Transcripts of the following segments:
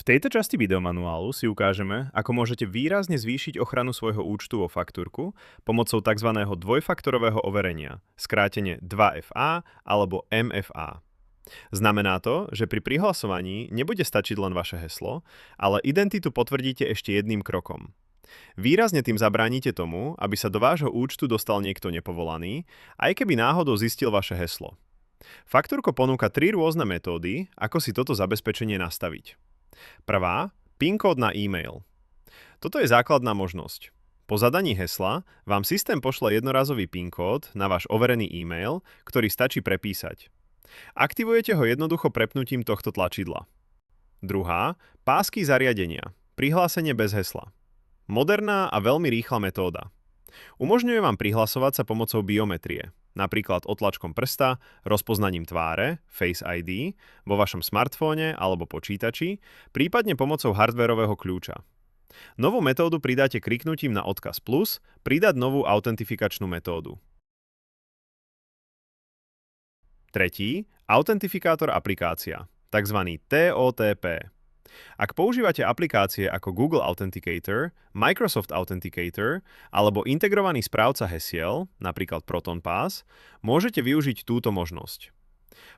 V tejto časti videomanuálu si ukážeme, ako môžete výrazne zvýšiť ochranu svojho účtu vo faktúrku pomocou tzv. Dvojfaktorového overenia, skrátene 2FA alebo MFA. Znamená to, že pri prihlasovaní nebude stačiť len vaše heslo, ale identitu potvrdíte ešte jedným krokom. Výrazne tým zabránite tomu, aby sa do vášho účtu dostal niekto nepovolaný, aj keby náhodou zistil vaše heslo. Faktúrko ponúka 3 rôzne metódy, ako si toto zabezpečenie nastaviť. Prvá, PIN kód na e-mail. Toto je základná možnosť. Po zadaní hesla vám systém pošle jednorazový PIN kód na váš overený e-mail, ktorý stačí prepísať. Aktivujete ho jednoducho prepnutím tohto tlačidla. Druhá, pásky zariadenia. Prihlásenie bez hesla. Moderná a veľmi rýchla metóda. Umožňuje vám prihlasovať sa pomocou biometrie, napríklad otlačkom prsta, rozpoznaním tváre, Face ID, vo vašom smartfóne alebo počítači, prípadne pomocou hardwarového kľúča. Novú metódu pridáte kliknutím na odkaz plus, pridať novú autentifikačnú metódu. Tretí, autentifikátor aplikácia, tzv. TOTP. Ak používate aplikácie ako Google Authenticator, Microsoft Authenticator alebo integrovaný správca hesiel, napríklad ProtonPass, môžete využiť túto možnosť.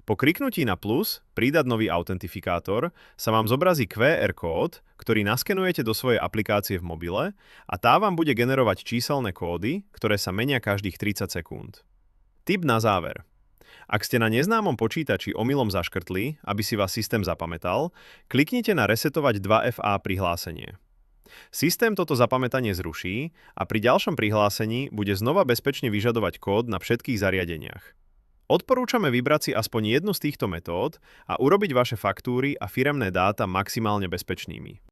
Po kliknutí na plus, pridať nový autentifikátor, sa vám zobrazí QR kód, ktorý naskenujete do svojej aplikácie v mobile a tá vám bude generovať číselné kódy, ktoré sa menia každých 30 sekúnd. Tip na záver. Ak ste na neznámom počítači omylom zaškrtli, aby si vás systém zapamätal, kliknite na resetovať 2FA prihlásenie. Systém toto zapamätanie zruší a pri ďalšom prihlásení bude znova bezpečne vyžadovať kód na všetkých zariadeniach. Odporúčame vybrať si aspoň jednu z týchto metód a urobiť vaše faktúry a firemné dáta maximálne bezpečnými.